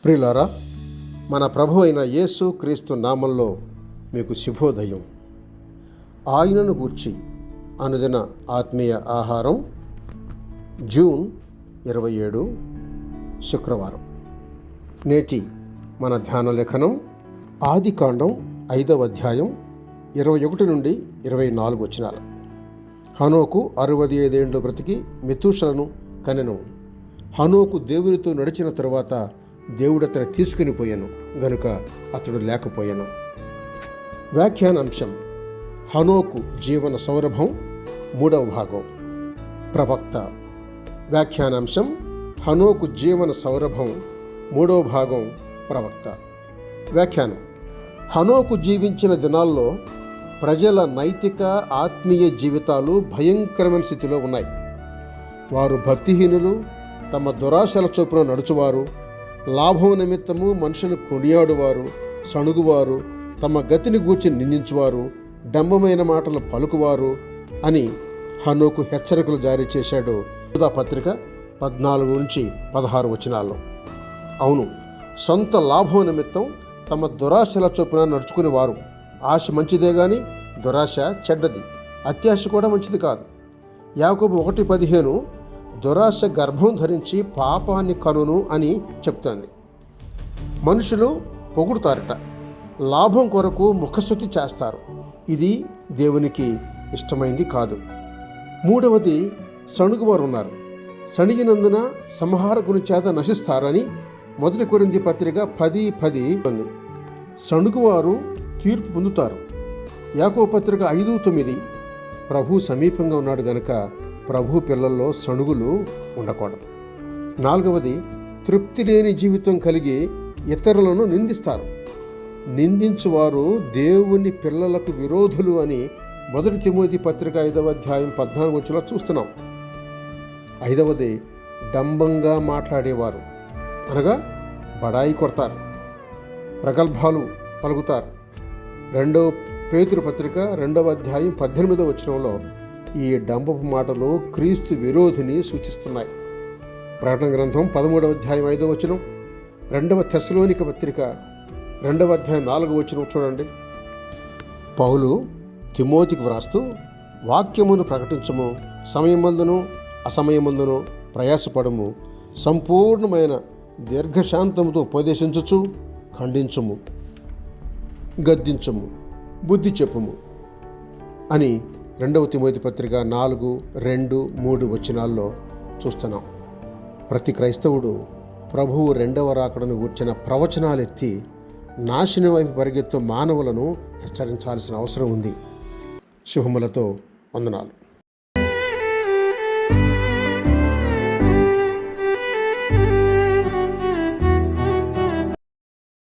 ప్రియులారా, మన ప్రభు అయిన యేసు క్రీస్తు నామంలో మీకు శుభోదయం. ఆయనను గూర్చి అనుదిన ఆత్మీయ ఆహారం, జూన్ 27 శుక్రవారం. నేటి మన ధ్యాన లేఖనం ఆదికాండం 5వ అధ్యాయం 21 నుండి 24 వచనాలు. హనోకు 65 ఏండ్లు బ్రతికి మెతూషలను కనెను. హనోకు దేవునితో నడిచిన తరువాత దేవుడు అతను తీసుకుని పోయాను గనుక అతడు లేకపోయాను. వ్యాఖ్యానాంశం: హనోకు జీవన సౌరభం, 3వ భాగం. ప్రవక్త. వ్యాఖ్యానాంశం: హనోకు జీవన సౌరభం, 3వ భాగం. ప్రవక్త. వ్యాఖ్యానం: హనోకు జీవించిన దినాల్లో ప్రజల నైతిక ఆత్మీయ జీవితాలు భయంకరమైన స్థితిలో ఉన్నాయి. వారు భక్తిహీనులు, తమ దురాశల చొప్పున నడుచువారు, లాభం నిమిత్తము మనుషులు కొనియాడువారు, సణుగువారు, తమ గతిని గూర్చి నిందించువారు, డంబమైన మాటలు పలుకువారు అని హనోకు హెచ్చరికలు జారీ చేశాడు. యూదా పత్రిక 14 నుంచి 16 వచనాల్లో. అవును, సొంత లాభం నిమిత్తం తమ దురాశల చొప్పున నడుచుకునేవారు. ఆశ మంచిదే గాని దురాశ చెడ్డది. అత్యాశ కూడా మంచిది కాదు. యాకోబు 1:15 దురాశ గర్భం ధరించి పాపాన్ని కనును అని చెప్తోంది. మనుషులు పొగుడుతారట, లాభం కొరకు ముఖస్తుతి చేస్తారు. ఇది దేవునికి ఇష్టమైంది కాదు. 3వది, సణుగువారు ఉన్నారు. సణిగినందున సంహారకుని చేత నశిస్తారని 1 కొరింథీ పత్రిక 10:10 ఉంది. సణుగువారు తీర్పు పొందుతారు. యాకోబు పత్రిక 5:9 ప్రభు సమీపంగా ఉన్నాడు గనుక ప్రభు పిల్లల్లో సణుగులు ఉండకూడదు. 4వది, తృప్తి లేని జీవితం కలిగి ఇతరులను నిందిస్తారు. నిందించువారు దేవుని పిల్లలకు విరోధులు అని 1 తిమోతి పత్రిక 5వ అధ్యాయం 14 వచనంలో చూస్తున్నాం. 5వది, డంబంగా మాట్లాడేవారు, అనగా బడాయి కొడతారు, ప్రగల్భాలు పలుకుతారు. 2 పేతురు పత్రిక 2వ అధ్యాయం 18వ వచనంలో ఈ డంబపు మాటలు క్రీస్తు విరోధిని సూచిస్తున్నాయి. ప్రకటన గ్రంథం 13వ అధ్యాయం 5వ వచనం, 2వ తెస్సలోనిక పత్రిక 2వ అధ్యాయం 4వ వచనం చూడండి. పౌలు తిమోతికి వ్రాస్తూ, వాక్యమును ప్రకటించము, సమయమందును అసమయమందును ప్రయాసపడము, సంపూర్ణమైన దీర్ఘశాంతముతో ఉపదేశించుచు, ఖండించము, గద్దించము, బుద్ధి చెప్పుము అని 2వ తిమోతి పత్రిక 4, 2, 3 వచనాల్లో చూస్తున్నాం. ప్రతి క్రైస్తవుడు ప్రభువు 2వ రాకడను గూర్చిన ప్రవచనాలెత్తి నాశనం వైపు పరిగెత్తు మానవులను హెచ్చరించాల్సిన అవసరం ఉంది. శుభములతో వందనాలు.